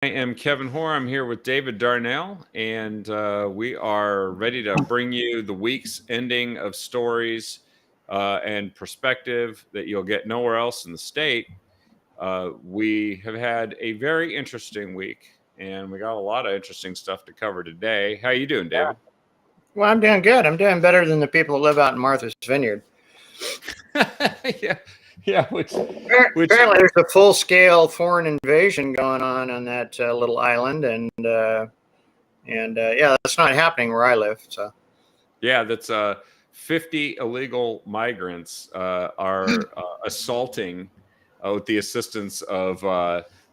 I am Kevin Hoare. I'm here with David Darnell, and we are ready to bring you the week's ending of stories and perspective that you'll get nowhere else in the state. We have had a very interesting week, and we got a lot of interesting stuff to cover today. How you doing, David? Well, I'm doing good. I'm doing better than the people who live out in Martha's Vineyard. yeah, yeah. Which Apparently, there's a full-scale foreign invasion going on that little island, and yeah, that's not happening where I live. So, yeah, that's 50 illegal migrants are assaulting with the assistance of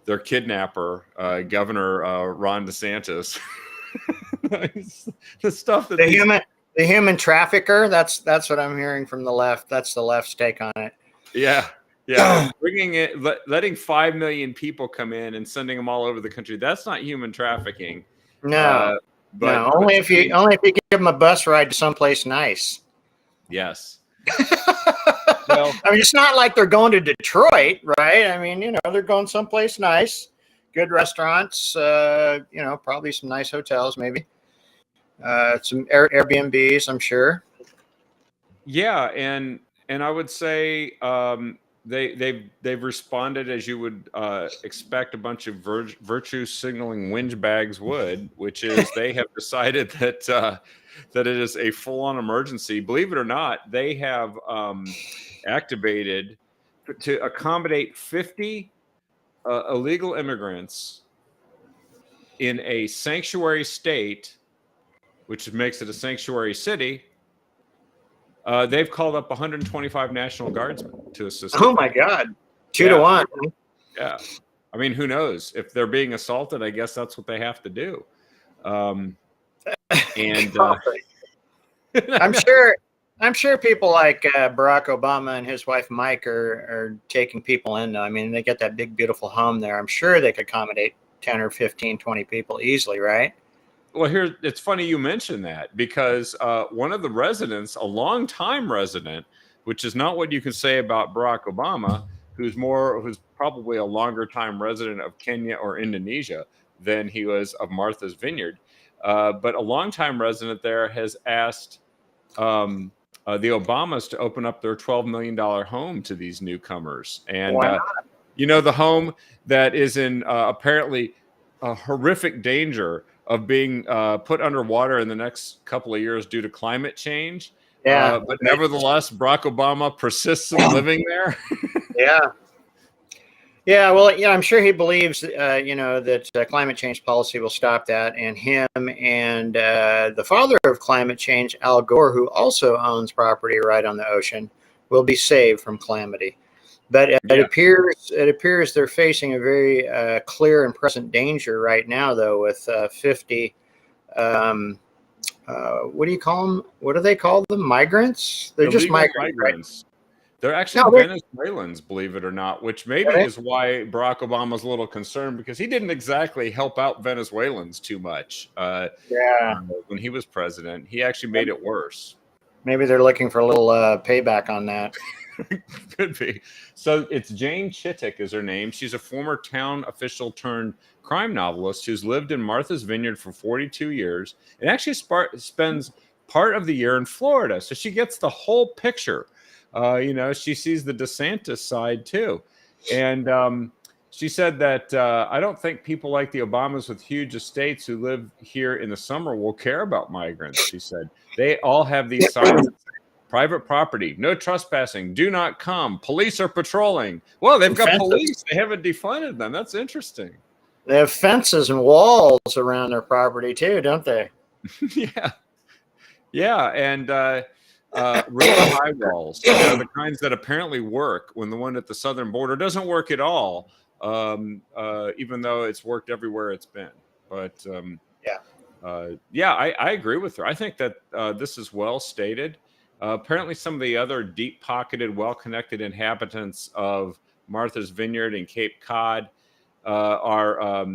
their kidnapper, Governor Ron DeSantis. The stuff that the human trafficker. That's what I'm hearing from the left. That's the left's take on it. Yeah, bringing it, letting 5 million people come in and sending them all over the country. That's not human trafficking. No, only if you give them a bus ride to someplace nice. Yes. Well, I mean, it's not like they're going to Detroit, right? I mean, they're going someplace nice, good restaurants, probably some nice hotels, maybe some Airbnbs, I'm sure. Yeah, and I would say they've responded as you would expect a bunch of virtue signaling whinge bags would, which is they have decided that that it is a full-on emergency. Believe it or not, they have activated to accommodate 50 illegal immigrants in a sanctuary state, which makes it a sanctuary city. They've called up 125 National Guardsmen to assist. Oh my God, 2 to 1. Yeah, I mean, who knows if they're being assaulted? I guess that's what they have to do. And I'm sure people like Barack Obama and his wife Mike are taking people in. I mean, they get that big, beautiful home there. I'm sure they could accommodate 10 or 15, 20 people easily, right? Well, it's funny you mentioned that because one of the residents, a longtime resident, which is not what you can say about Barack Obama, who's probably a longer time resident of Kenya or Indonesia than he was of Martha's Vineyard. But a longtime resident there has asked the Obamas to open up their $12 million home to these newcomers. And, the home that is in apparently a horrific danger of being put underwater in the next couple of years due to climate change. Yeah. But nevertheless, Barack Obama persists in living there. Yeah. Yeah. Well, I'm sure he believes, that climate change policy will stop that. And him and the father of climate change, Al Gore, who also owns property right on the ocean, will be saved from calamity. But it appears they're facing a very clear and present danger right now, though, with 50. What do you call them? What do they call them? Migrants? They're just migrants. Right? They're actually Venezuelans, believe it or not, which maybe is why Barack Obama's a little concerned because he didn't exactly help out Venezuelans too much. When he was president, he actually made it worse. Maybe they're looking for a little payback on that. Could be. So it's Jane Chittick is her name. She's a former town official turned crime novelist who's lived in Martha's Vineyard for 42 years and actually spends part of the year in Florida. So she gets the whole picture. She sees the DeSantis side too. And she said that I don't think people like the Obamas with huge estates who live here in the summer will care about migrants. She said they all have these signs. Private property, no trespassing, do not come. Police are patrolling. Well, they've got police. They haven't defunded them. That's interesting. They have fences and walls around their property too, don't they? Yeah, and really high walls, the kinds that apparently work when the one at the southern border doesn't work at all, even though it's worked everywhere it's been. But I agree with her. I think that this is well stated. Apparently, some of the other deep-pocketed, well-connected inhabitants of Martha's Vineyard and Cape Cod are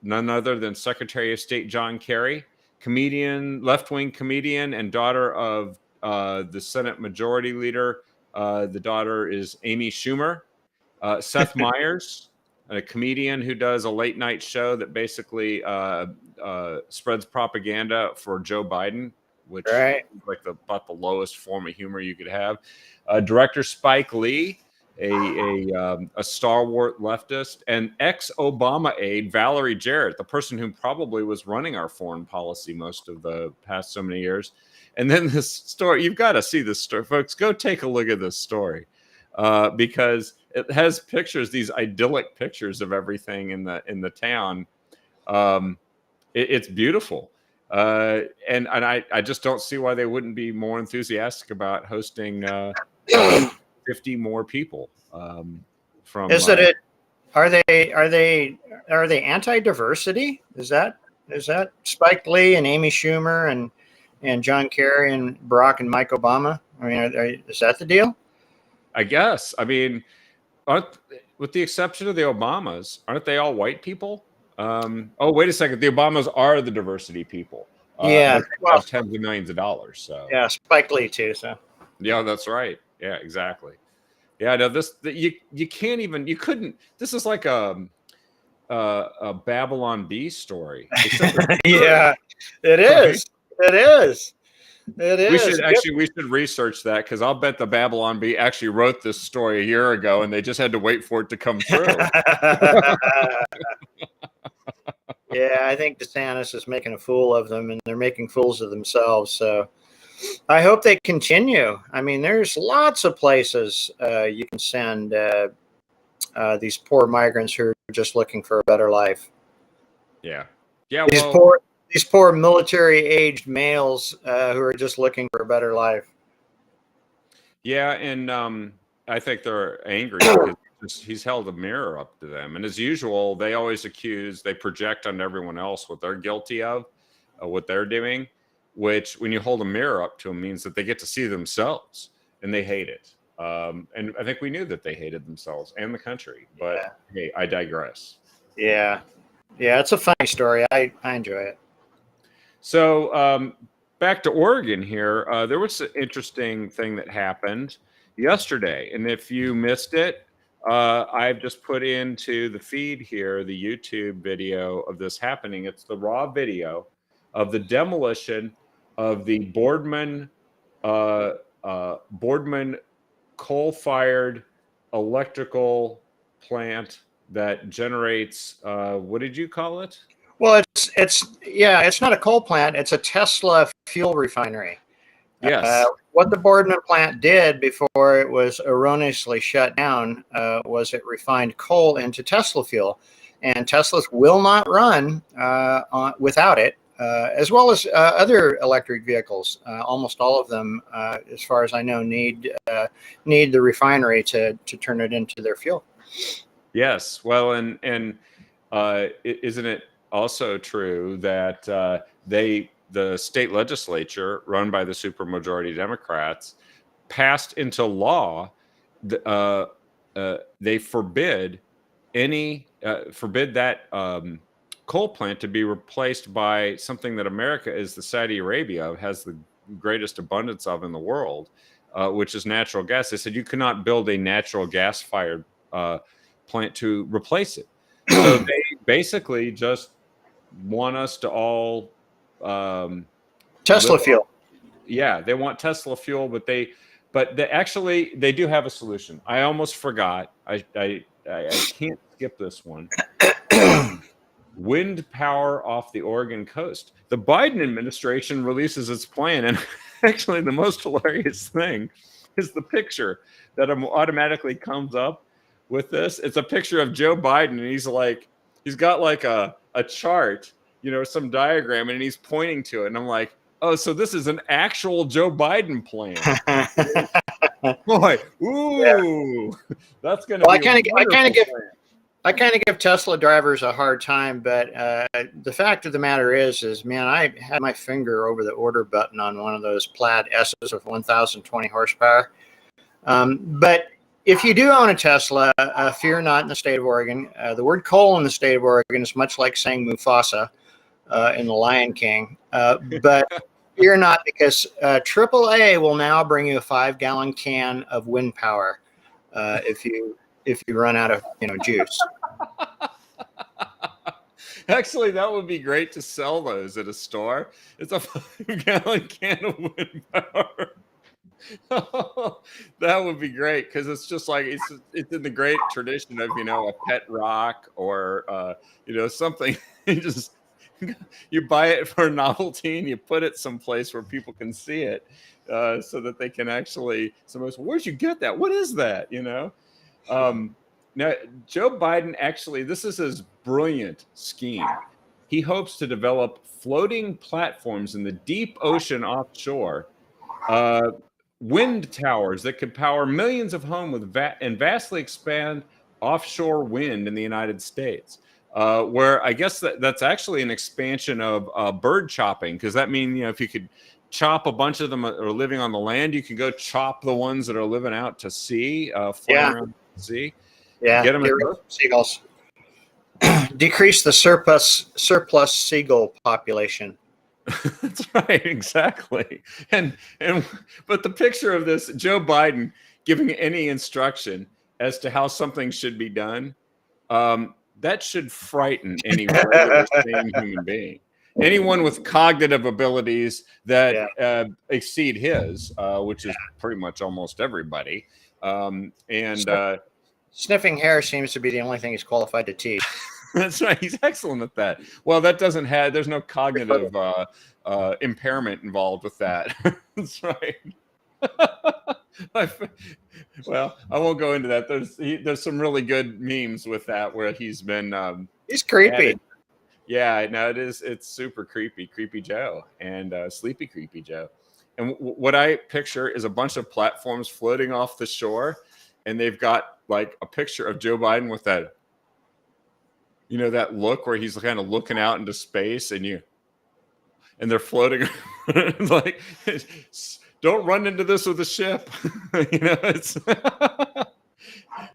none other than Secretary of State John Kerry, left-wing comedian, and daughter of the Senate Majority Leader. The daughter is Amy Schumer, Seth Meyers, a comedian who does a late night show that basically spreads propaganda for Joe Biden, which Right. is like about the lowest form of humor you could have. Director Spike Lee, a stalwart leftist, and ex-Obama aide Valerie Jarrett, the person who probably was running our foreign policy most of the past so many years. And then this story, you've got to see this story, folks. Go take a look at this story because it has pictures, these idyllic pictures of everything in the town. It's beautiful. And I just don't see why they wouldn't be more enthusiastic about hosting 50 more people from. Are they anti-diversity? Is that Spike Lee and Amy Schumer and John Kerry and Barack and Mike Obama? I mean, is that the deal? I guess. I mean, with the exception of the Obamas, aren't they all white people? Oh, wait a second. The Obamas are the diversity people. Yeah, they have tens of millions of dollars. So yeah, Spike Lee too. So yeah, that's right. Yeah, exactly. Yeah, no, you can't even, you couldn't. This is like a Babylon Bee story. Yeah, it is. Right? It is. It is. We should research that, because I'll bet the Babylon Bee actually wrote this story a year ago and they just had to wait for it to come through. Yeah, I think DeSantis is making a fool of them, and they're making fools of themselves. So I hope they continue. I mean, there's lots of places you can send these poor migrants who are just looking for a better life. Yeah. Yeah. These poor military-aged males who are just looking for a better life. Yeah, and I think they're angry because he's held a mirror up to them. And as usual, they always they project on everyone else what they're guilty of, what they're doing, which when you hold a mirror up to them means that they get to see themselves, and they hate it. And I think we knew that they hated themselves and the country. But hey, I digress. Yeah. Yeah, it's a funny story. I enjoy it. So back to Oregon here. There was an interesting thing that happened yesterday. And if you missed it, I've just put into the feed here the YouTube video of this happening. It's the raw video of the demolition of the Boardman coal-fired electrical plant that generates, what did you call it? Well, it's not a coal plant. It's a Tesla fuel refinery. Yes. What the Boardman plant did before it was erroneously shut down was it refined coal into Tesla fuel, and Teslas will not run without it, as well as other electric vehicles. Almost all of them, as far as I know, need the refinery to turn it into their fuel. Yes. Well, and isn't it also true that the state legislature, run by the supermajority Democrats, passed into law they forbid that coal plant to be replaced by something that America is the Saudi Arabia has the greatest abundance of in the world, which is natural gas. They said you cannot build a natural gas fired plant to replace it. So they basically just want us to all Tesla fuel. Yeah, they want Tesla fuel, but they do have a solution. I almost forgot. I can't skip this one. Wind power off the Oregon coast. The Biden administration releases its plan, and actually the most hilarious thing is the picture that automatically comes up with this. It's a picture of Joe Biden, and he's got like a chart, some diagram, and he's pointing to it. And I'm like, oh, so this is an actual Joe Biden plan. Boy, ooh, yeah. That's going to be I kind of give Tesla drivers a hard time, but the fact of the matter is, man, I had my finger over the order button on one of those Plaid S's with 1,020 horsepower. But if you do own a Tesla, fear not in the state of Oregon. The word coal in the state of Oregon is much like saying Mufasa in The Lion King. But fear not, because AAA will now bring you a 5-gallon can of wind power if you run out of juice. Actually, that would be great to sell those at a store. It's a 5-gallon can of wind power. That would be great because it's just like it's in the great tradition of a pet rock or something. You just you buy it for novelty and you put it someplace where people can see it, so that they can actually. Somebody says, "Where'd you get that? What is that?" Now, Joe Biden actually, this is his brilliant scheme. He hopes to develop floating platforms in the deep ocean offshore, wind towers that could power millions of homes and vastly expand offshore wind in the United States. Where I guess that's actually an expansion of bird chopping, because that means if you could chop a bunch of them that are living on the land, you can go chop the ones that are living out to sea, flying around the sea. Yeah, get them rid of seagulls. Decrease the surplus seagull population. That's right, exactly. But the picture of this Joe Biden giving any instruction as to how something should be done, that should frighten any regular sane human being. Anyone with cognitive abilities that exceed his, which is pretty much almost everybody, sniffing hair seems to be the only thing he's qualified to teach. That's right. He's excellent at that. Well, that doesn't have. There's no cognitive impairment involved with that. That's right. Well, I won't go into that. There's some really good memes with that where he's been. He's creepy. Yeah, no, it is. It's super creepy Joe, and sleepy creepy Joe. And what I picture is a bunch of platforms floating off the shore, and they've got like a picture of Joe Biden with that, that look where he's kind of looking out into space, and they're floating like, don't run into this with a ship. It's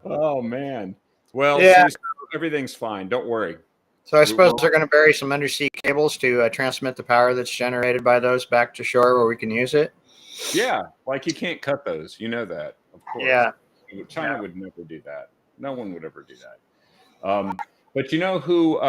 oh man. Well, yeah. Everything's fine. Don't worry. So I suppose they're going to bury some undersea cables to transmit the power that's generated by those back to shore where we can use it. Yeah, like you can't cut those. You know that, of course. Yeah. China would never do that. No one would ever do that. But you know who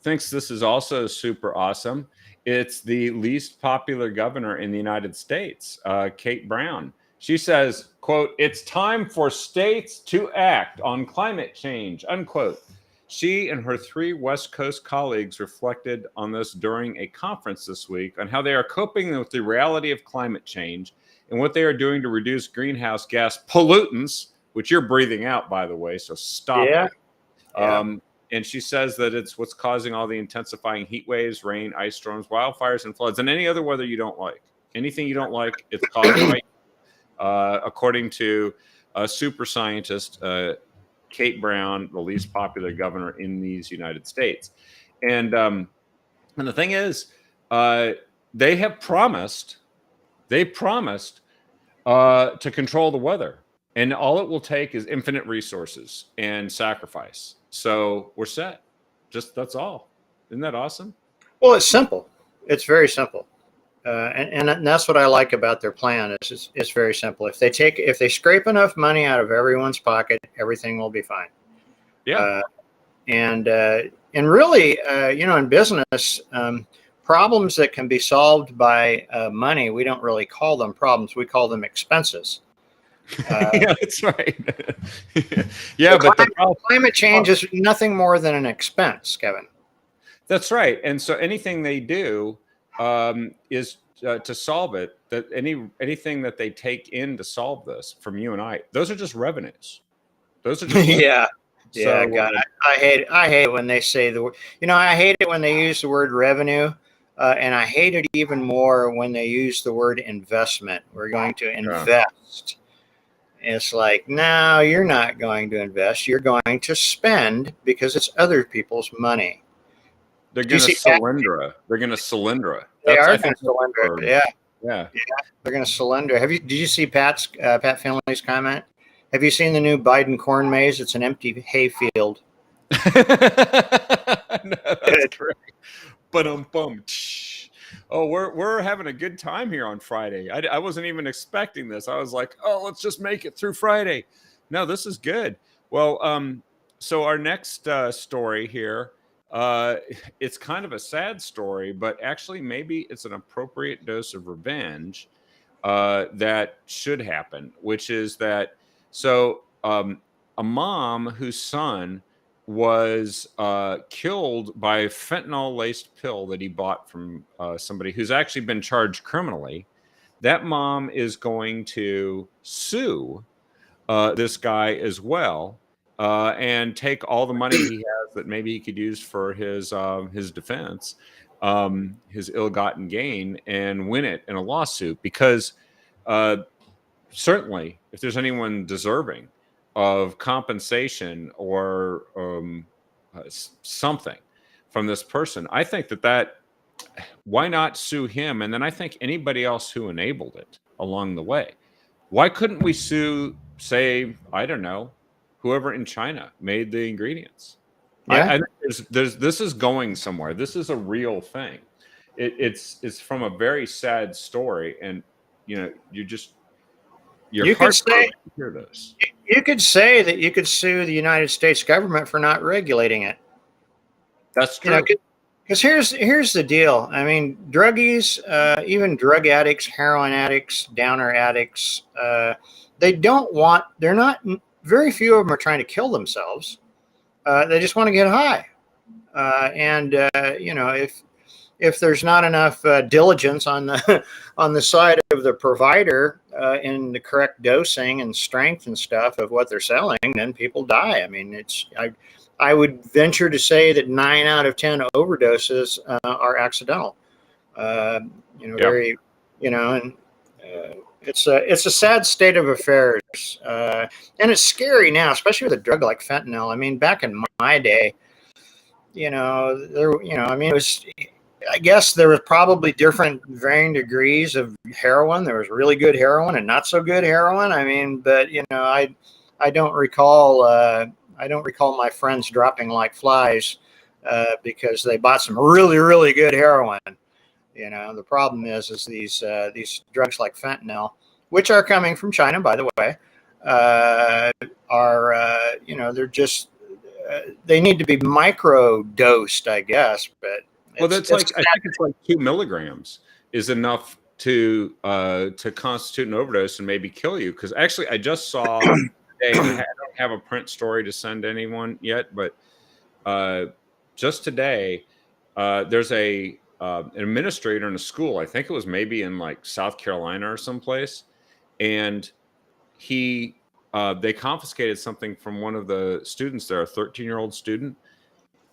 thinks this is also super awesome? It's the least popular governor in the United States, Kate Brown. She says, quote, "It's time for states to act on climate change," unquote. She and her 3 West Coast colleagues reflected on this during a conference this week on how they are coping with the reality of climate change and what they are doing to reduce greenhouse gas pollutants, which you're breathing out, by the way, so stop it. And she says that it's what's causing all the intensifying heat waves, rain, ice storms, wildfires, and floods, and any other weather you don't like. Anything you don't like, it's caused by, according to a super scientist, Kate Brown, the least popular governor in these United States. And the thing is, they promised to control the weather. And all it will take is infinite resources and sacrifice. So we're set. That's all. Isn't that awesome? Well, it's simple. It's very simple. And that's what I like about their plan. It's very simple. If they scrape enough money out of everyone's pocket, everything will be fine. Yeah. And really, in business, problems that can be solved by money, we don't really call them problems. We call them expenses. Yeah, that's right. Yeah, but climate change is nothing more than an expense, Kevin. That's right. And so anything they do is to solve it. That anything that they take in to solve this from you and I, those are just revenues. Those are just yeah. So, God, I hate it when they say the word. I hate it when they use the word revenue. And I hate it even more when they use the word investment. We're going to invest. It's like, no, you're not going to invest. You're going to spend because it's other people's money. They're going to Solyndra. They're going to Solyndra. They are going to Solyndra. Yeah. They're going to Solyndra. Did you see Pat Finley's comment? Have you seen the new Biden corn maze? It's an empty hayfield. No, that's correct. But oh, we're having a good time here on Friday. I wasn't even expecting this. I was like, oh, let's just make it through Friday. No, this is good. Well, So our next story here, it's kind of a sad story, but actually maybe it's an appropriate dose of revenge that should happen, which is that a mom whose son was killed by a fentanyl laced pill that he bought from somebody who's actually been charged criminally. That mom is going to sue this guy as well, and take all the money he has that maybe he could use for his defense, his ill-gotten gain, and win it in a lawsuit. Because uh, certainly, if there's anyone deserving of compensation or something from this person, I think that why not sue him? And then I think anybody else who enabled it along the way. Why couldn't we sue, say, I don't know, whoever in China made the ingredients? Yeah. I think this is going somewhere. This is a real thing. It's from a very sad story, and your You could heart say to hear this. you could say that you could sue the United States government for not regulating it. That's You true. know, because here's the deal. I mean, druggies, even drug addicts, heroin addicts, downer addicts, they don't want. They're not. Very few of them are trying to kill themselves. They just want to get high. And if there's not enough diligence on the on the side of the provider in the correct dosing and strength and stuff of what they're selling, then people die. I mean, I would venture to say that 9 out of 10 overdoses are accidental. Very, and it's a sad state of affairs, and it's scary now, especially with a drug like fentanyl. I mean, back in my day, I mean, it was. I guess there was probably different varying degrees of heroin. There was really good heroin and not so good heroin. I mean, but I don't recall. I don't recall my friends dropping like flies because they bought some really, really good heroin. The problem is these drugs like fentanyl, which are coming from China, by the way, they're just they need to be micro dosed, I guess. But I think it's like 2 milligrams is enough to constitute an overdose and maybe kill you. Because actually, I just saw. I don't have a print story to send anyone yet, but just today, there's an administrator in a school. I think it was maybe in like South Carolina or someplace, and they confiscated something from one of the students there, a 13-year-old student,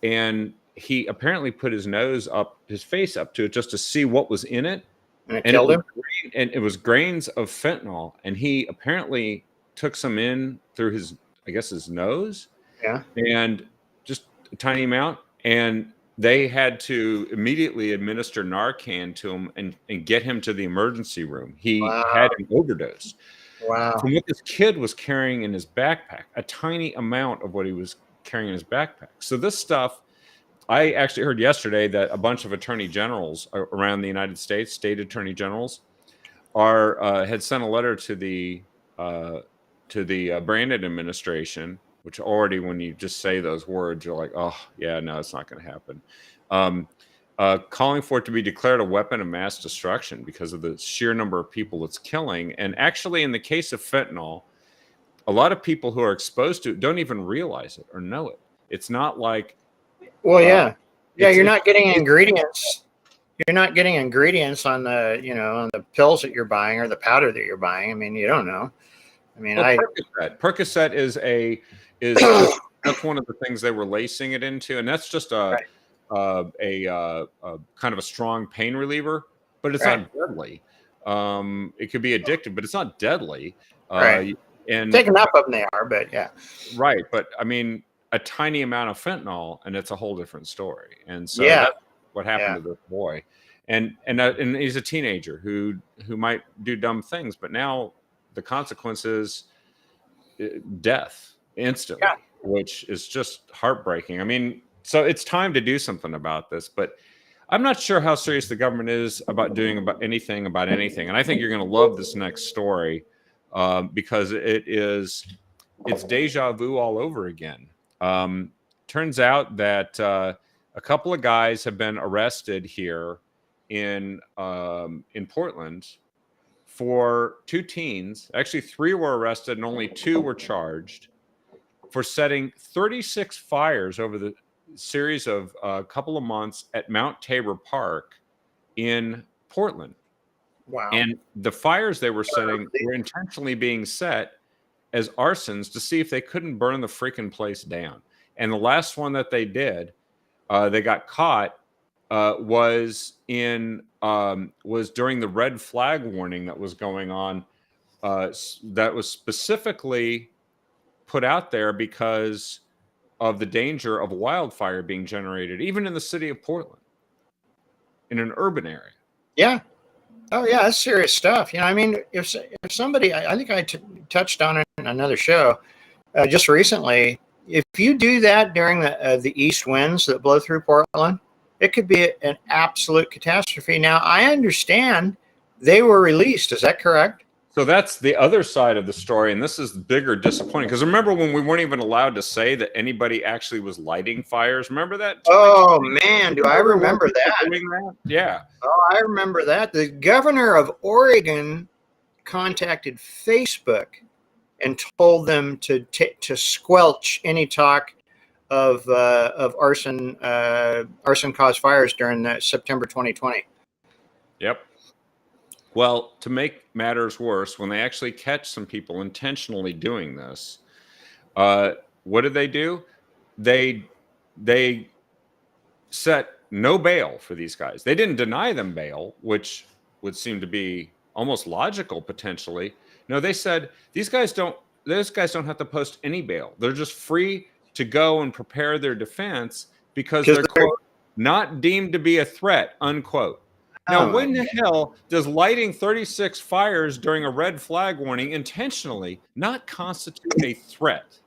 and he apparently put his face up to it just to see what was in it, and it killed him. And it was grains of fentanyl, and he apparently took some in through his nose, and just a tiny amount, and they had to immediately administer Narcan to him and get him to the emergency room. He had an overdose. Wow. From what this kid was carrying in his backpack, a tiny amount of what he was carrying in his backpack. So this stuff, I actually heard yesterday that a bunch of attorney generals around the United States, state attorney generals, had sent a letter to the Brandon administration, which already, when you just say those words, you're like, oh yeah, no, it's not going to happen. Calling for it to be declared a weapon of mass destruction because of the sheer number of people it's killing. And actually, in the case of fentanyl, a lot of people who are exposed to it don't even realize it or know it. It's not like, well, you're not getting ingredients. You're not getting ingredients on the on the pills that you're buying or the powder that you're buying. I mean, you don't know. I mean, Percocet is that's one of the things they were lacing it into, and that's just a kind of a strong pain reliever, but it's not deadly. It could be addictive, but it's not deadly. And take enough of them they are, but yeah. Right, but I mean, a tiny amount of fentanyl, and it's a whole different story. And so that's what happened to this boy, and he's a teenager who might do dumb things, but now the consequence is death instantly, which is just heartbreaking. I mean, so it's time to do something about this, but I'm not sure how serious the government is about doing anything. And I think you're going to love this next story because it's deja vu all over again. Turns out that a couple of guys have been arrested here in Portland for 2 teens. Actually, 3 were arrested and only 2 were charged for setting 36 fires over the series of a couple of months at Mount Tabor Park in Portland. Wow. And the fires they were setting were intentionally being set as arsons to see if they couldn't burn the freaking place down. And the last one that they did, they got caught, was during the red flag warning that was going on. That was specifically put out there because of the danger of wildfire being generated, even in the city of Portland, in an urban area. Yeah. Oh yeah, that's serious stuff. I mean, if somebody, I think I touched on it in another show just recently. If you do that during the east winds that blow through Portland, it could be an absolute catastrophe. Now, I understand they were released. Is that correct? So that's the other side of the story, and this is bigger disappointing. Because remember when we weren't even allowed to say that anybody actually was lighting fires? Remember that? Oh man, do I remember that? Yeah. Oh, I remember that. The governor of Oregon contacted Facebook and told them to squelch any talk of arson caused fires during September 2020. Yep. Well, to make matters worse, when they actually catch some people intentionally doing this, what did they do? They set no bail for these guys. They didn't deny them bail, which would seem to be almost logical potentially. No, they said those guys don't have to post any bail. They're just free to go and prepare their defense because they're quote, not deemed to be a threat, unquote. Now, when the hell does lighting 36 fires during a red flag warning intentionally not constitute a threat?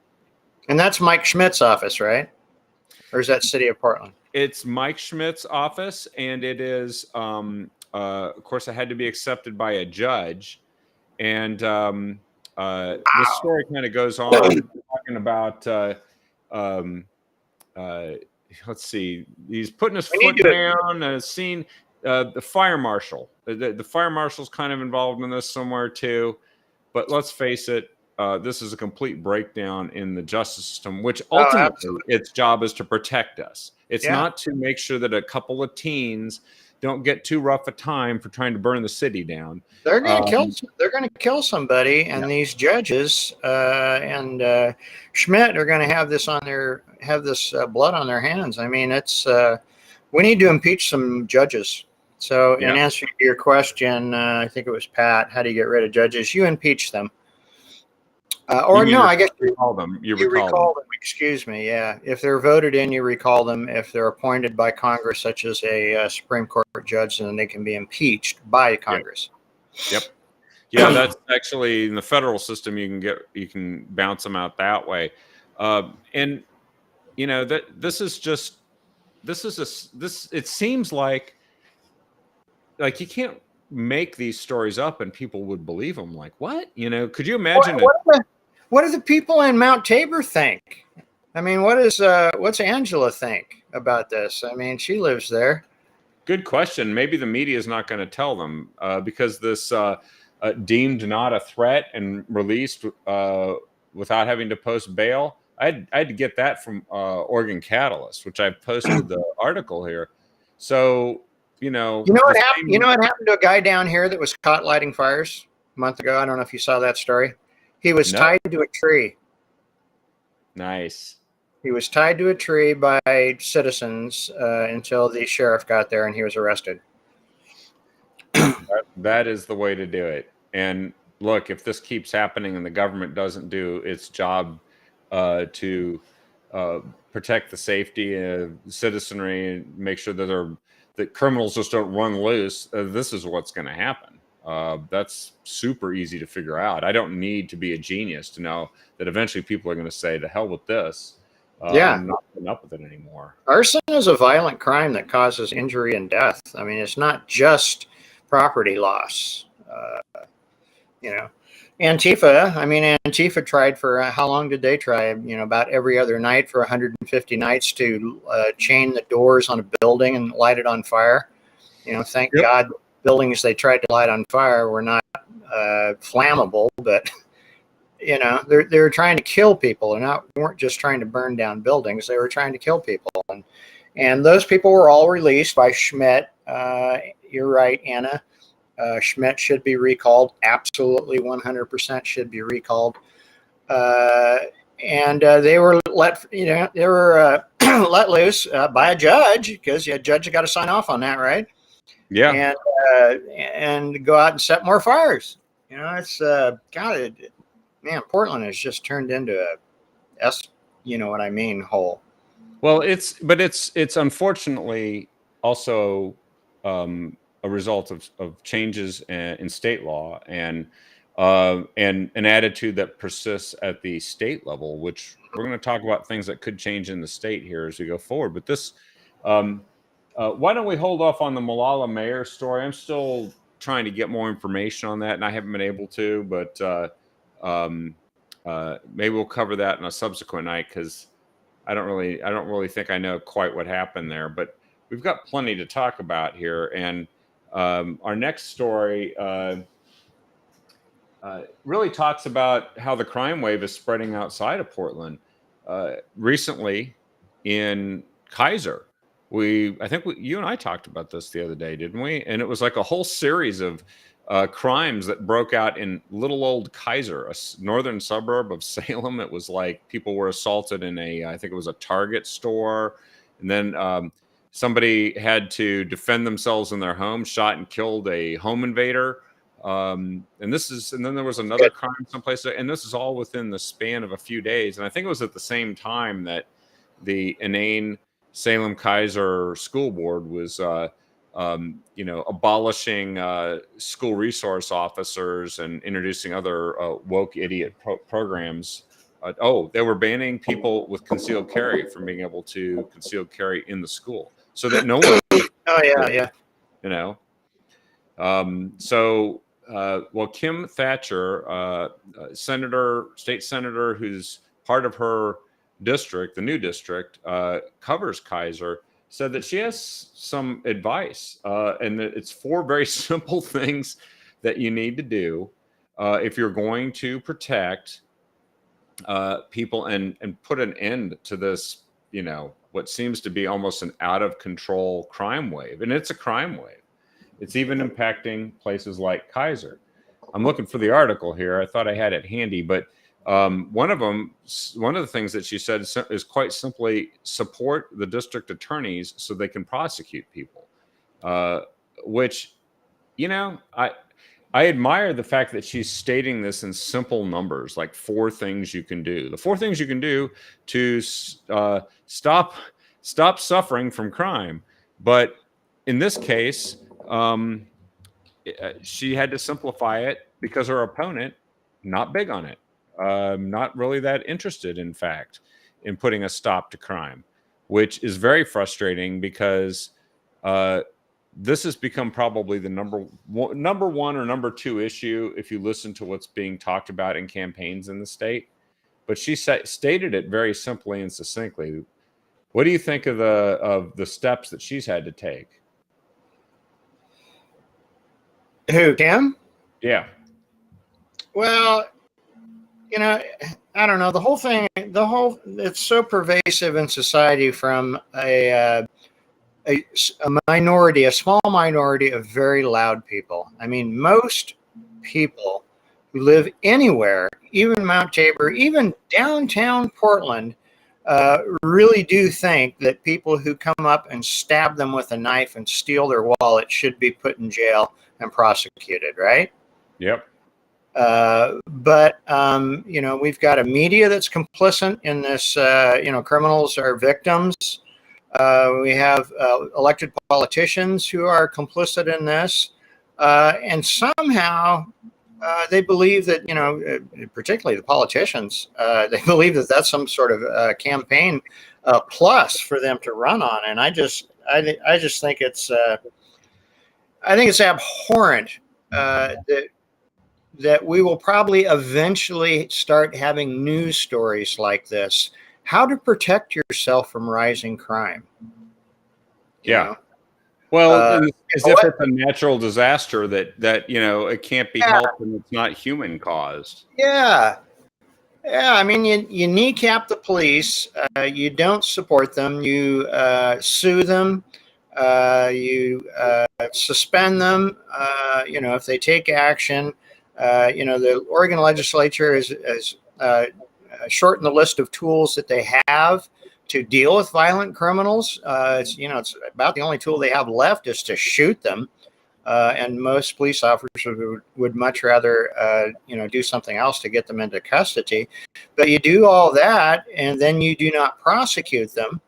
And that's Mike Schmidt's office, right? Or is that City of Portland? It's Mike Schmidt's office, and it is, of course, it had to be accepted by a judge. And this story kind of goes on talking about, let's see, he's putting his foot down, seen the fire marshal. The fire marshal's kind of involved in this somewhere too. But let's face it, this is a complete breakdown in the justice system, which ultimately its job is to protect us. It's not to make sure that a couple of teens don't get too rough a time for trying to burn the city down. They're going to kill somebody, and these judges and Schmidt are going to have this blood on their hands. I mean, it's we need to impeach some judges. So, in answer to your question, I think it was Pat. How do you get rid of judges? You impeach them, I guess you recall them. You recall them. Excuse me. Yeah, if they're voted in, you recall them. If they're appointed by Congress, such as a Supreme Court judge, then they can be impeached by Congress. Yep. Yeah, that's actually in the federal system. You can bounce them out that way, and that it seems like you can't make these stories up and people would believe them. Like, what? Could you imagine what do the people in Mount Tabor think? I mean, what's Angela think about this? I mean, she lives there. Good question. Maybe the media is not going to tell them because this deemed not a threat and released without having to post bail. I had to get that from Oregon Catalyst, which I've posted the article here. So, you know what happened? You know what happened to a guy down here that was caught lighting fires a month ago? I don't know if you saw that story. He was tied to a tree. Nice. He was tied to a tree by citizens until the sheriff got there and he was arrested. That is the way to do it. And look, if this keeps happening and the government doesn't do its job to protect the safety of citizenry and make sure that criminals just don't run loose, this is what's going to happen. That's super easy to figure out. I don't need to be a genius to know that eventually people are going to say, "The hell with this." I'm not putting up with it anymore. Arson is a violent crime that causes injury and death. I mean, it's not just property loss. Antifa, I mean, Antifa tried for how long did they try? About every other night for 150 nights to chain the doors on a building and light it on fire. Thank Yep. God buildings they tried to light on fire were not flammable, but they were trying to kill people. Weren't just trying to burn down buildings; they were trying to kill people. And those people were all released by Schmidt. You're right, Anna. Schmidt should be recalled. Absolutely, 100% should be recalled. And they were let let loose by a judge, because a judge got to sign off on that, right? Yeah. And go out and set more fires. It's God, man. Portland has just turned into a what I mean, hole. Well, it's unfortunately also a result of changes in state law and an attitude that persists at the state level, which we're going to talk about things that could change in the state here as we go forward. But this, why don't we hold off on the Malala Mayer story? I'm still trying to get more information on that, and I haven't been able to. But maybe we'll cover that in a subsequent night, because I don't really think I know quite what happened there. But we've got plenty to talk about here, and our next story really talks about how the crime wave is spreading outside of Portland. Recently, in Kaiser, I think you and I talked about this the other day, didn't we? And it was like a whole series of crimes that broke out in little old Kaiser, a northern suburb of Salem. It was like people were assaulted in I think it was a Target store, and then somebody had to defend themselves in their home, shot and killed a home invader. And then there was another crime someplace, and this is all within the span of a few days. And I think it was at the same time that the inane Salem Kaiser school board was abolishing school resource officers and introducing other woke idiot programs. They were banning people with concealed carry from being able to concealed carry in the school, so that no one. Kim Thatcher, state senator, who's part of her district, the new district, covers Kaiser, said that she has some advice, and that it's 4 very simple things that you need to do if you're going to protect people and put an end to this, what seems to be almost an out of control crime wave. And it's a crime wave. It's even impacting places like Kaiser. I'm looking for the article here. I thought I had it handy, but one of the things that she said is quite simply support the district attorneys so they can prosecute people, which, I admire the fact that she's stating this in simple numbers, like 4 things you can do. The 4 things you can do to stop suffering from crime. But in this case, she had to simplify it because her opponent, not big on it, not really that interested, in fact, in putting a stop to crime, which is very frustrating because this has become probably the number one or number 2 issue if you listen to what's being talked about in campaigns in the state. But she stated it very simply and succinctly. What do you think of the steps that she's had to take? Who, Kim? Yeah. Well, I don't know. The whole thing, it's so pervasive in society, from a minority, a small minority of very loud people. I mean, most people who live anywhere, even Mount Tabor, even downtown Portland, really do think that people who come up and stab them with a knife and steal their wallet should be put in jail and prosecuted, right? Yep. But we've got a media that's complicit in this. Criminals are victims. We have elected politicians who are complicit in this, and somehow they believe that, particularly the politicians, they believe that that's some sort of campaign plus for them to run on. And I just think it's abhorrent that that we will probably eventually start having news stories like this. How to protect yourself from rising crime. You Yeah. know, Well, uh, as if it's a natural disaster that it can't be yeah, helped and it's not human caused. yeah, yeah. I mean, you kneecap the police. You don't support them. You sue them. You suspend them. If they take action. The Oregon legislature has shortened the list of tools that they have to deal with violent criminals. It's about the only tool they have left is to shoot them. And most police officers would much rather, do something else to get them into custody. But you do all that, and then you do not prosecute them.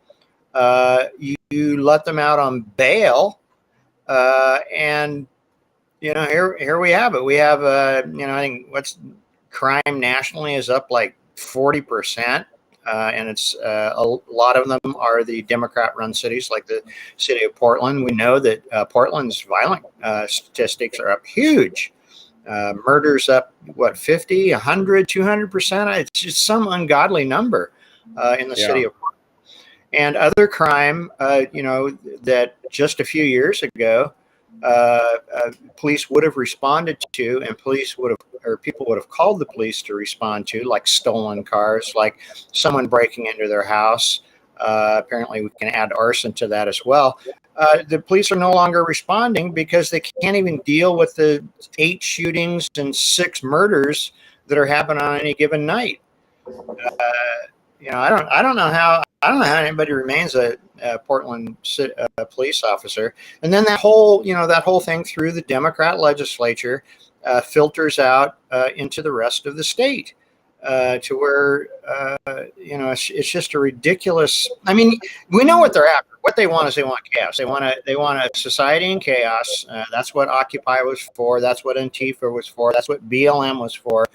You let them out on bail, and here we have it. We have, I think what's crime nationally is up like 40%. And it's a lot of them are the Democrat-run cities, like the city of Portland. We know that Portland's violent statistics are up huge. Murders up, 50, 100, 200%? It's just some ungodly number in the city of Portland. And other crime, that just a few years ago, police would have responded to, and people would have called the police to respond to, like stolen cars, like someone breaking into their house. Apparently, we can add arson to that as well. The police are no longer responding because they can't even deal with the 8 shootings and 6 murders that are happening on any given night. I don't know how anybody remains a Portland police officer. And then that whole thing through the Democrat legislature filters out into the rest of the state, to where it's just a ridiculous. I mean, we know what they're after. What they want is they want chaos. They want a society in chaos. That's what Occupy was for. That's what Antifa was for. That's what BLM was for.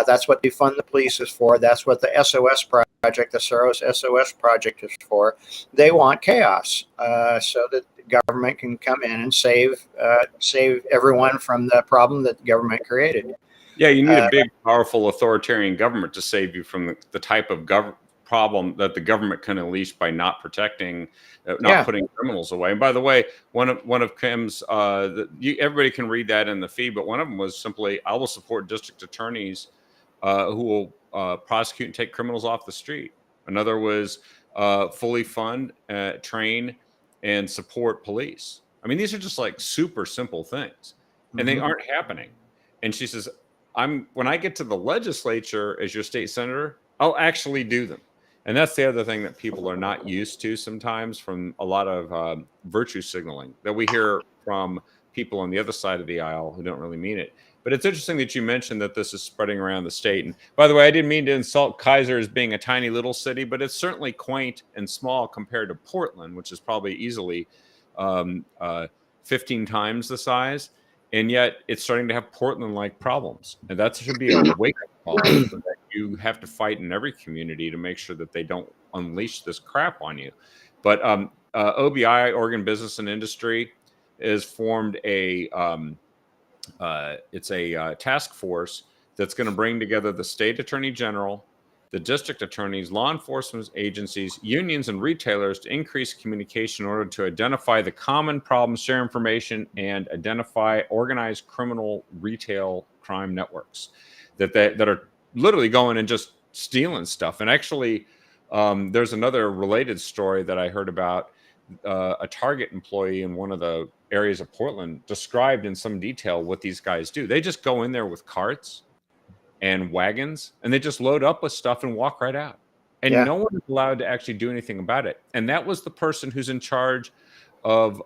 That's what Defund the Police is for. That's what the SOS project, the Soros SOS project, is for. They want chaos, so that the government can come in and save everyone from the problem that the government created. Yeah, you need a big, powerful, authoritarian government to save you from the type of problem that the government can unleash by not protecting, putting criminals away. And by the way, one of Kim's, everybody can read that in the feed, but one of them was simply, I will support district attorneys who will prosecute and take criminals off the street. Another was fully fund, train, and support police. I mean, these are just like super simple things, and they aren't happening. And she says, when I get to the legislature as your state senator, I'll actually do them. And that's the other thing that people are not used to sometimes from a lot of virtue signaling that we hear from people on the other side of the aisle who don't really mean it. But it's interesting that you mentioned that this is spreading around the state. And by the way, I didn't mean to insult Kaiser as being a tiny little city, but it's certainly quaint and small compared to Portland, which is probably easily 15 times the size. And yet it's starting to have Portland-like problems. And that should be a wake-up call that you have to fight in every community to make sure that they don't unleash this crap on you. But OBI, Oregon Business and Industry, has formed a task force that's going to bring together the state attorney general, the district attorneys, law enforcement agencies, unions, and retailers to increase communication in order to identify the common problems, share information, and identify organized criminal retail crime networks that are literally going and just stealing stuff. And actually, there's another related story that I heard about. A Target employee in one of the areas of Portland described in some detail what these guys do. They just go in there with carts and wagons, and they just load up with stuff and walk right out. And no one is allowed to actually do anything about it. And that was the person who's in charge of,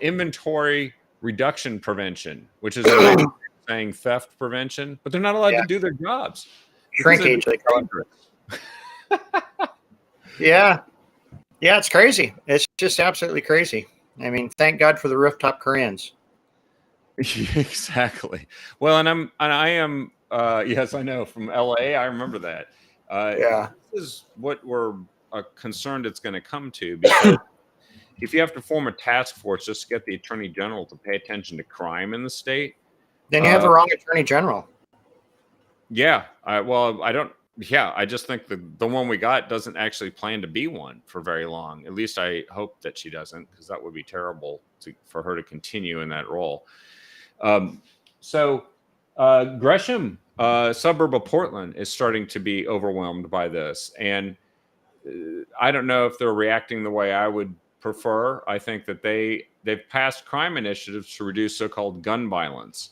inventory reduction prevention, which is a nice saying theft prevention, but they're not allowed to do their jobs. Shrinkage, they call it. Yeah, it's crazy. It's just absolutely crazy. I mean, thank God for the rooftop Koreans. Exactly. Well, I am. Yes, I know from LA. I remember that. This is what we're concerned it's going to come to, because if you have to form a task force just to get the attorney general to pay attention to crime in the state, then you have the wrong attorney general. Yeah. I just think the one we got doesn't actually plan to be one for very long. At least I hope that she doesn't, because that would be terrible for her to continue in that role. Gresham, suburb of Portland, is starting to be overwhelmed by this. And I don't know if they're reacting the way I would prefer. I think that they've passed crime initiatives to reduce so-called gun violence.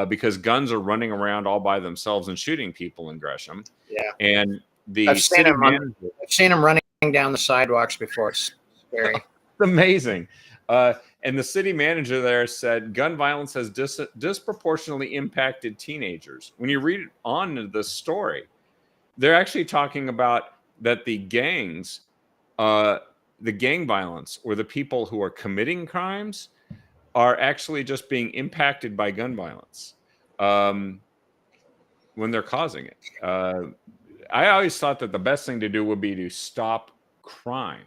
Because guns are running around all by themselves and shooting people in Gresham. Yeah. And I've seen them running down the sidewalks before. It's scary. Amazing. And the city manager there said gun violence has disproportionately impacted teenagers. When you read on to this story, they're actually talking about that the gangs, the gang violence, or the people who are committing crimes are actually just being impacted by gun violence when they're causing it. I always thought that the best thing to do would be to stop crime,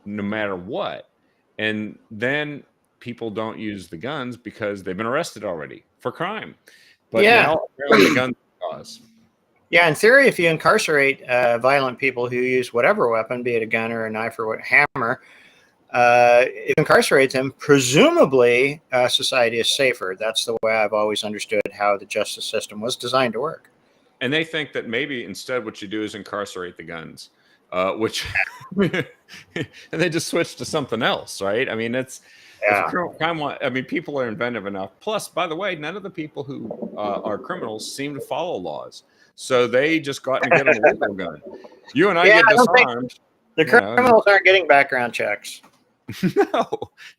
no matter what. And then people don't use the guns because they've been arrested already for crime. But now apparently the guns cause. Yeah, in theory, if you incarcerate violent people who use whatever weapon, be it a gun or a knife or a hammer, if you incarcerate them, presumably society is safer. That's the way I've always understood how the justice system was designed to work. And they think that maybe instead what you do is incarcerate the guns, which and they just switch to something else, right? I mean, people are inventive enough. Plus, by the way, none of the people who are criminals seem to follow laws. So they just go out and get a legal gun. You and I get disarmed. The criminals aren't getting background checks.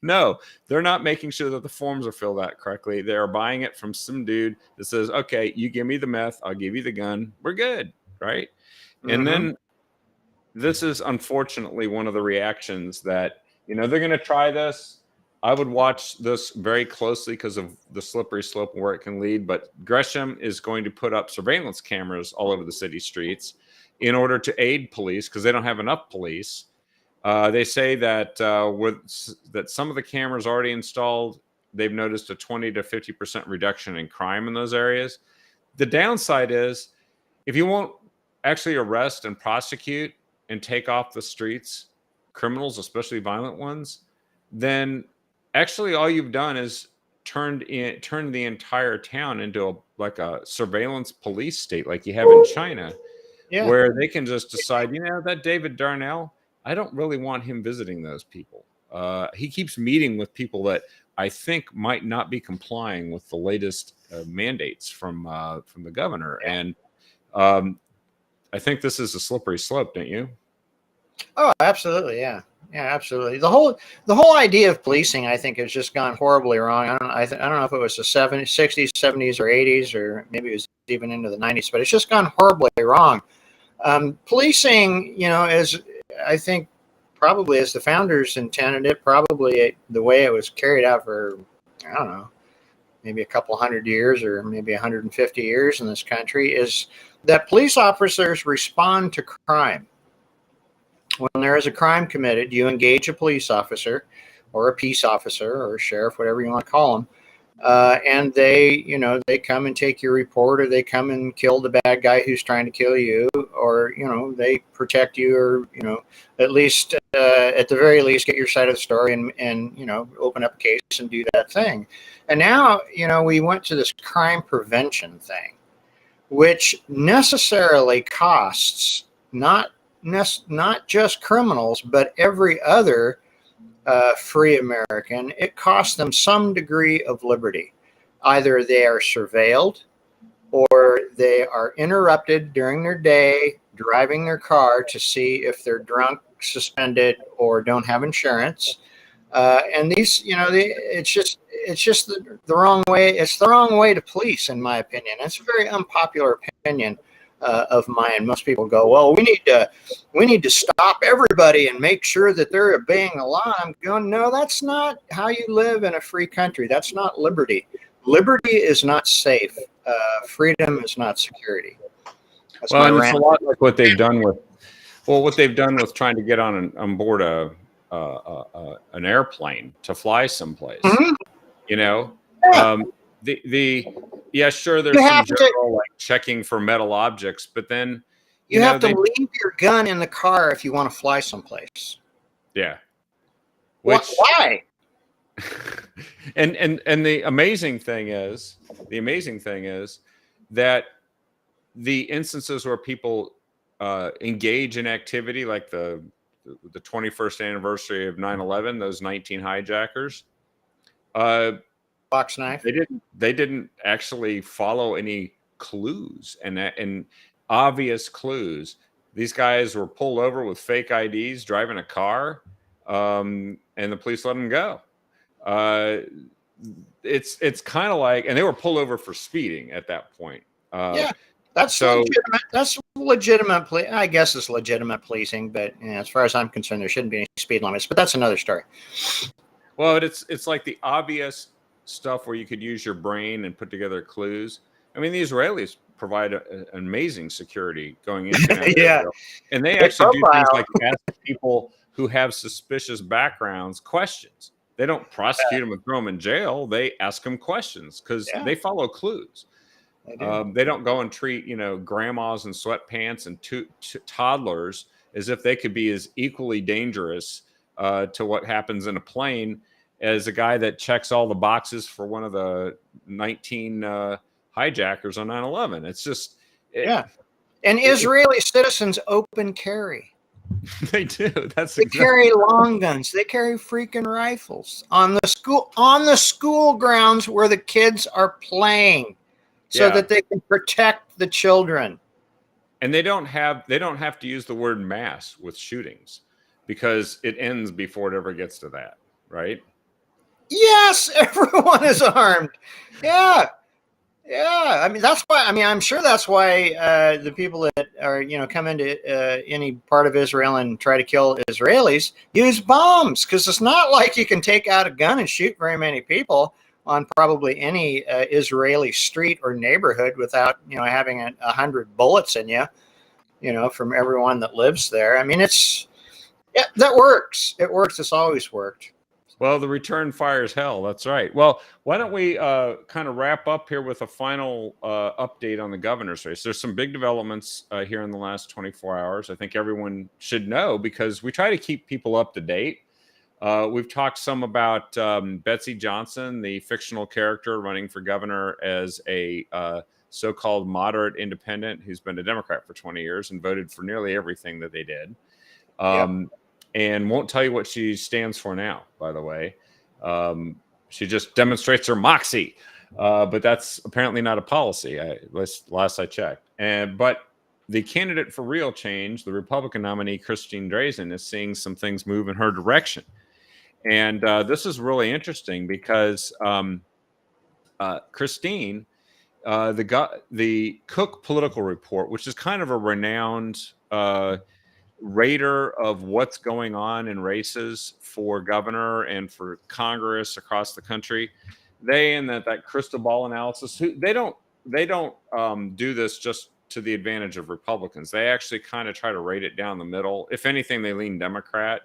No, they're not making sure that the forms are filled out correctly. They're buying it from some dude that says, okay, you give me the meth, I'll give you the gun. We're good, right? Mm-hmm. And then this is unfortunately one of the reactions that, they're going to try this. I would watch this very closely because of the slippery slope and where it can lead. But Gresham is going to put up surveillance cameras all over the city streets in order to aid police because they don't have enough police. They say that that some of the cameras already installed, they've noticed a 20 to 50% reduction in crime in those areas. The downside is if you won't actually arrest and prosecute and take off the streets criminals, especially violent ones, then actually all you've done is turned the entire town into a surveillance police state like you have in China, where they can just decide, that David Darnell, I don't really want him visiting those people. He keeps meeting with people that I think might not be complying with the latest mandates from the governor. And I think this is a slippery slope, don't you? Oh, absolutely. Yeah. Yeah, absolutely. The whole idea of policing, I think, has just gone horribly wrong. I don't know if it was the 70s, 60s, 70s, or 80s, or maybe it was even into the 90s, but it's just gone horribly wrong. Policing, is, I think, probably as the founders intended it, probably the way it was carried out for, I don't know, maybe a couple hundred years or maybe 150 years in this country, is that police officers respond to crime. When there is a crime committed, you engage a police officer or a peace officer or a sheriff, whatever you want to call them. And they come and take your report, or they come and kill the bad guy who's trying to kill you, or, they protect you, or, at least, at the very least, get your side of the story and open up a case and do that thing. And now, we went to this crime prevention thing, which necessarily costs not just criminals, but every other free American. It costs them some degree of liberty. Either they are surveilled, or they are interrupted during their day driving their car to see if they're drunk, suspended, or don't have insurance. And these, it's just the wrong way. It's the wrong way to police, in my opinion. It's a very unpopular opinion of mine. Most people go, well, we need to stop everybody and make sure that they're obeying the law. I'm going, no, that's not how you live in a free country. That's not liberty. Liberty is not safe. Freedom is not security. And it's a lot like what they've done with trying to get on board a an airplane to fly someplace. Mhm. You know, Yeah. yeah, sure. There's You some have to general like checking for metal objects, but then you have to leave your gun in the car if you want to fly someplace. yeah, Why? and the amazing thing is that the instances where people engage in activity like the 21st anniversary of 9/11, those 19 hijackers, box knife. They didn't actually follow any clues and obvious clues. These guys were pulled over with fake IDs, driving a car, and the police let them go. It's kind of like, and they were pulled over for speeding at that point. Yeah, that's legitimate. That's legitimate. I guess it's legitimate policing, but as far as I'm concerned, there shouldn't be any speed limits. But that's another story. Well, it's like the obvious stuff where you could use your brain and put together clues. I mean, the Israelis provide an amazing security going into yeah, Israel. And they actually do things like ask people who have suspicious backgrounds questions. They don't prosecute them and throw them in jail. They ask them questions because they follow clues. They don't go and treat, grandmas in sweatpants and toddlers as if they could be as equally dangerous to what happens in a plane as a guy that checks all the boxes for one of the 19 hijackers on 9/11. It's just and Israeli citizens open carry. They do. They carry long guns. They carry freaking rifles on the school grounds where the kids are playing, so that they can protect the children. And they don't have to use the word mass with shootings because it ends before it ever gets to that, right? Yes, everyone is armed. Yeah. I mean, that's why. I mean, I'm sure that's why the people that are, come into any part of Israel and try to kill Israelis use bombs, because it's not like you can take out a gun and shoot very many people on probably any Israeli street or neighborhood without, having 100 bullets in you, from everyone that lives there. I mean, that works. It works. It's always worked. Well, the return fires hell. That's right. Well, why don't we kind of wrap up here with a final update on the governor's race? There's some big developments here in the last 24 hours. I think everyone should know because we try to keep people up to date. We've talked some about Betsy Johnson, the fictional character running for governor as a so-called moderate independent who's been a Democrat for 20 years and voted for nearly everything that they did. And won't tell you what she stands for now, by the way. She just demonstrates her moxie, but that's apparently not a policy, last I checked. But the candidate for real change, the Republican nominee, Christine Drazan, is seeing some things move in her direction. And this is really interesting because Christine, the Cook Political Report, which is kind of a renowned rater of what's going on in races for governor and for Congress across the country, and that crystal ball analysis, they don't do this just to the advantage of Republicans. They actually kind of try to rate it down the middle. If anything, they lean Democrat.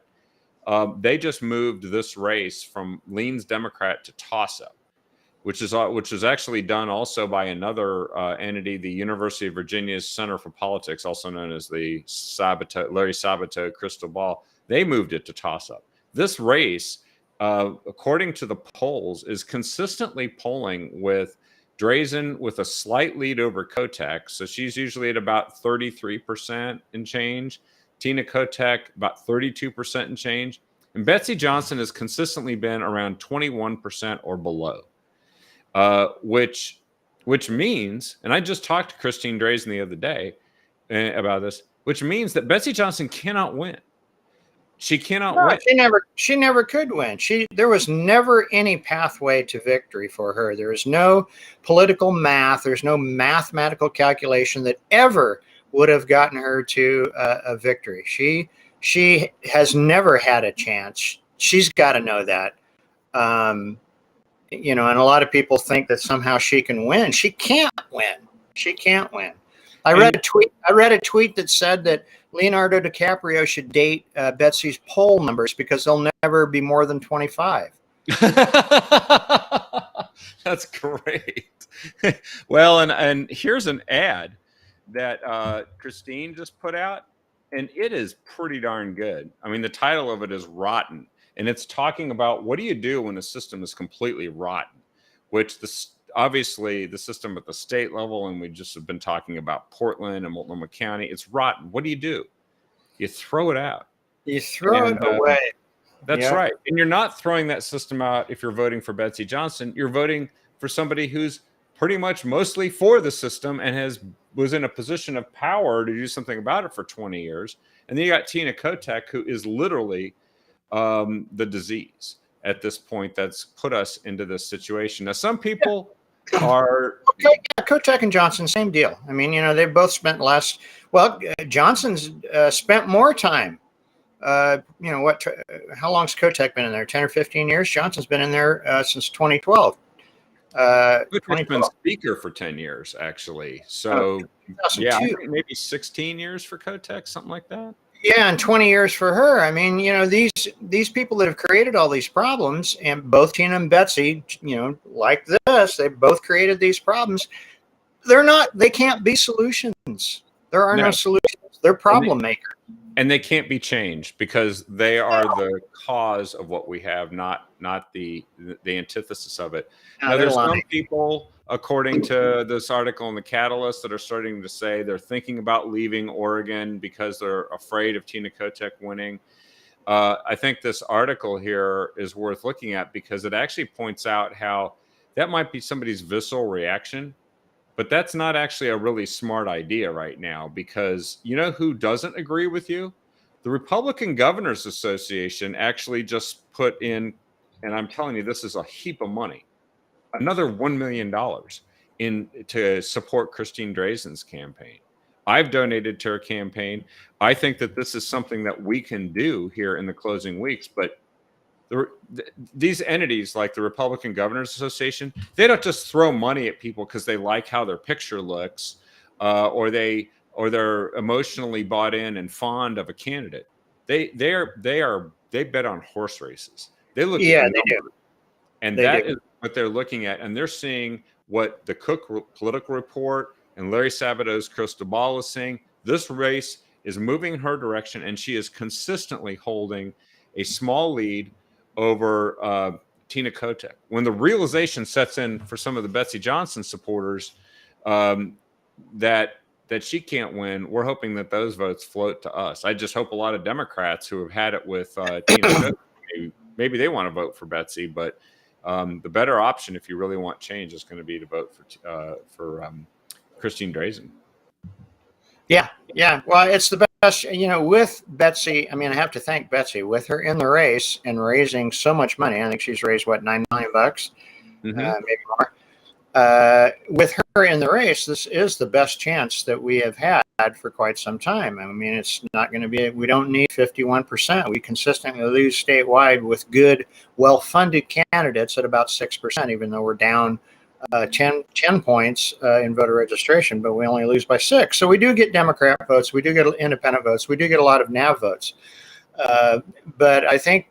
They just moved this race from leans Democrat to toss-up, which is actually done also by another entity, the University of Virginia's Center for Politics, also known as the Larry Sabato Crystal Ball. They moved it to toss-up. This race, according to the polls, is consistently polling with Drazan with a slight lead over Kotek. So she's usually at about 33% and change. Tina Kotek, about 32% and change. And Betsy Johnson has consistently been around 21% or below. Which means, and I just talked to Christine Drazan the other day about this, which means that Betsy Johnson cannot win. She cannot win. She never could win. There was never any pathway to victory for her. There is no political math. There's no mathematical calculation that ever would have gotten her to a victory. She has never had a chance. She's got to know that. And a lot of people think that somehow she can win. She can't win. She can't win. I read a tweet that said that Leonardo DiCaprio should date Betsy's poll numbers because they'll never be more than 25. That's great. Well, and here's an ad that Christine just put out, and it is pretty darn good. I mean, the title of it is Rotten, and it's talking about what do you do when a system is completely rotten, which obviously the system at the state level, and we just have been talking about Portland and Multnomah County, it's rotten. What do? You throw it out. You throw it away. That's right. And you're not throwing that system out if you're voting for Betsy Johnson. You're voting for somebody who's pretty much mostly for the system and was in a position of power to do something about it for 20 years. And then you got Tina Kotek, who is literally the disease at this point that's put us into this situation. Now, some people are... Okay, yeah, Kotek and Johnson, same deal. I mean, they've both spent Johnson's spent more time. How long's Kotek been in there? 10 or 15 years? Johnson's been in there since 2012. Kotek's been speaker for 10 years, actually. So, I think maybe 16 years for Kotek, something like that. Yeah, and 20 years for her. I mean, these people that have created all these problems, and both Tina and Betsy, like this, they both created these problems. They can't be solutions. There are no solutions. They're problem makers. And they can't be changed because they are the cause of what we have, not the antithesis of it. Now, there's some people, according to this article in the Catalyst, that are starting to say they're thinking about leaving Oregon because they're afraid of Tina Kotek winning. I think this article here is worth looking at because it actually points out how that might be somebody's visceral reaction. But that's not actually a really smart idea right now because you know who doesn't agree with you? The Republican Governors Association actually just put in, and I'm telling you, this is a heap of money, another $1 million to support Christine Drazen's campaign. I've donated to her campaign. I think that this is something that we can do here in the closing weeks, but these entities like the Republican Governors Association, they don't just throw money at people because they like how their picture looks, or they're emotionally bought in and fond of a candidate. They bet on horse races. They look at they do, and that is what they're looking at, and they're seeing what the Cook Political Report and Larry Sabato's crystal ball is saying. This race is moving in her direction, and she is consistently holding a small lead over Tina Kotek. When the realization sets in for some of the Betsy Johnson supporters that she can't win, we're hoping that those votes float to us. I just hope a lot of Democrats who have had it with Tina Kotek, maybe they want to vote for Betsy, but the better option if you really want change is going to be to vote for Christine Drazen. Yeah. Well, it's the best, with Betsy. I mean, I have to thank Betsy with her in the race and raising so much money. I think she's raised $9 million, maybe more. With her in the race, this is the best chance that we have had for quite some time. I mean, it's not going to be. We don't need 51%. We consistently lose statewide with good, well-funded candidates at about 6%, even though we're down 10 points in voter registration, but we only lose by 6. So we do get Democrat votes. We do get independent votes. We do get a lot of NAV votes. But I think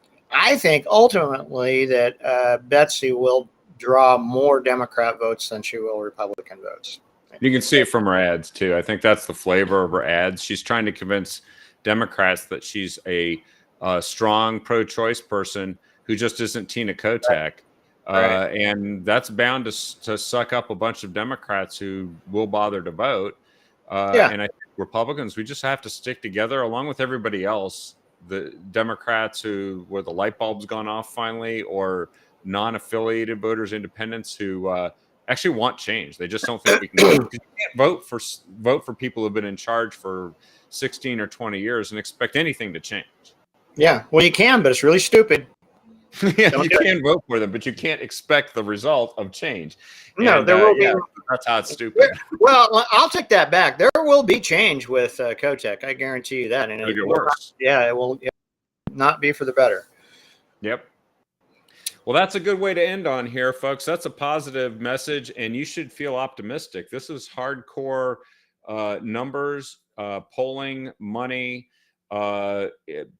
ultimately that Betsy will draw more Democrat votes than she will Republican votes. You can see it from her ads, too. I think that's the flavor of her ads. She's trying to convince Democrats that she's a strong pro-choice person who just isn't Tina Kotek. Right. And that's bound to suck up a bunch of Democrats who will bother to vote. And I think Republicans, we just have to stick together along with everybody else. The Democrats where the light bulb's gone off finally, or non-affiliated voters, independents who actually want change. They just don't think we can. You can't vote for people who've been in charge for 16 or 20 years and expect anything to change. Yeah, well, you can, but it's really stupid. Yeah, you can vote for them, but you can't expect the result of change. No, there will be. That's how it's stupid. Well, I'll take that back. There will be change with Kotek. I guarantee you that. And it'll get worse. It will not be for the better. Yep. Well, that's a good way to end on here, folks. That's a positive message, and you should feel optimistic. This is hardcore numbers. polling money,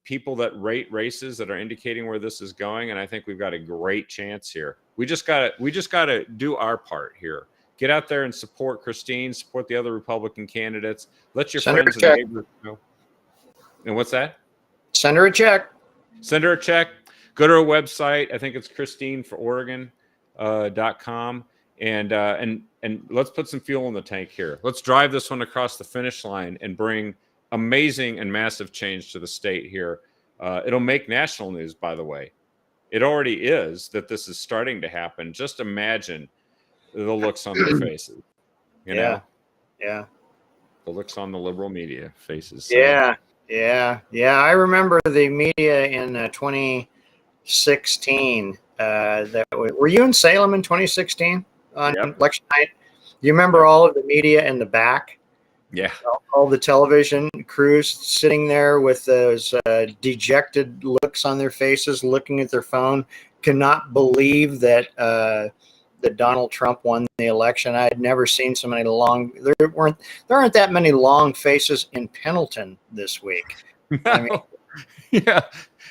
people that rate races that are indicating where this is going, and I think we've got a great chance here. We just gotta do our part here. Get out there and support Christine, support the other Republican candidates. Let your friends and neighbors know. And what's that? Send her a check. Send her a check. Go to her website. I think it's ChristineForOregon.com. And let's put some fuel in the tank here. Let's drive this one across the finish line and bring amazing and massive change to the state here. It'll make national news, by the way. It already is that this is starting to happen. Just imagine the looks on their faces. You know? Yeah. The looks on the liberal media faces. So. Yeah. I remember the media in 2016. Were you in Salem in 2016 on election night? You remember all of the media in the back? Yeah. All the television crews sitting there with those dejected looks on their faces, looking at their phone, cannot believe that that Donald Trump won the election. I had never seen so many long. There aren't that many long faces in Pendleton this week. No. I mean, yeah,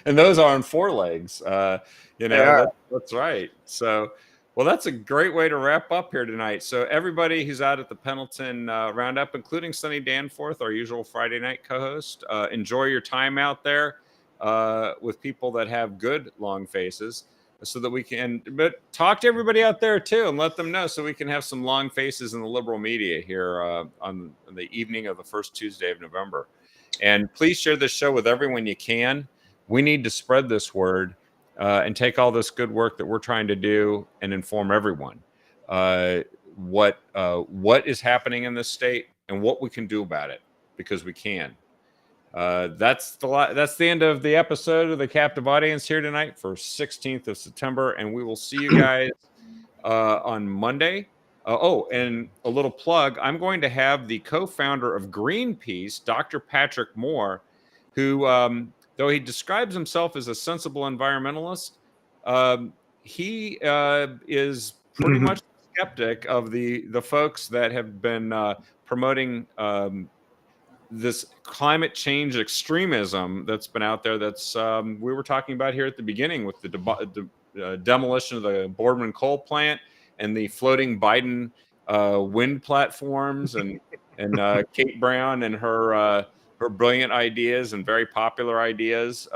and those are on four legs. That's right. So. Well, that's a great way to wrap up here tonight. So everybody who's out at the Pendleton Roundup, including Sunny Danforth, our usual Friday night co-host, enjoy your time out there with people that have good long faces so that we can talk to everybody out there too and let them know so we can have some long faces in the liberal media here on the evening of the first Tuesday of November. And please share this show with everyone you can. We need to spread this word. And take all this good work that we're trying to do and inform everyone what is happening in this state and what we can do about it, because we can. That's the end of the episode of the Captive Audience here tonight for 16th of September, and we will see you guys on Monday. And a little plug: I'm going to have the co-founder of Greenpeace, Dr. Patrick Moore, who. Though he describes himself as a sensible environmentalist, he is pretty much a skeptic of the folks that have been promoting this climate change extremism that's been out there. That's we were talking about here at the beginning with the demolition of the Boardman coal plant and the floating Biden wind platforms, and Kate Brown and her brilliant ideas and very popular ideas.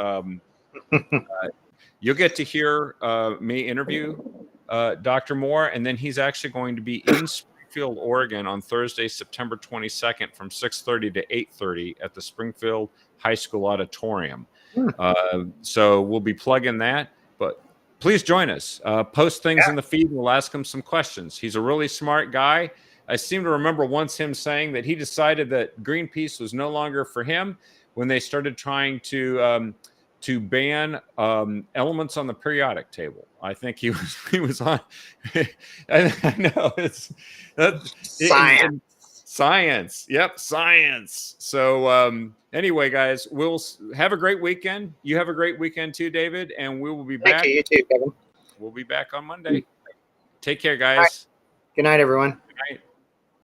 You'll get to hear me interview Dr. Moore, and then he's actually going to be in Springfield, Oregon on Thursday, September 22nd from 6:30 to 8:30 at the Springfield High School Auditorium. So we'll be plugging that, but please join us. Post things in the feed and we'll ask him some questions. He's a really smart guy. I seem to remember once him saying that he decided that Greenpeace was no longer for him when they started trying to ban elements on the periodic table. I think he was on. I know it's science. Science. Yep, science. So anyway, guys, we'll have a great weekend. You have a great weekend too, David, and we will be back. You too, Kevin. We'll be back on Monday. Take care, guys. Good night, everyone. Good night.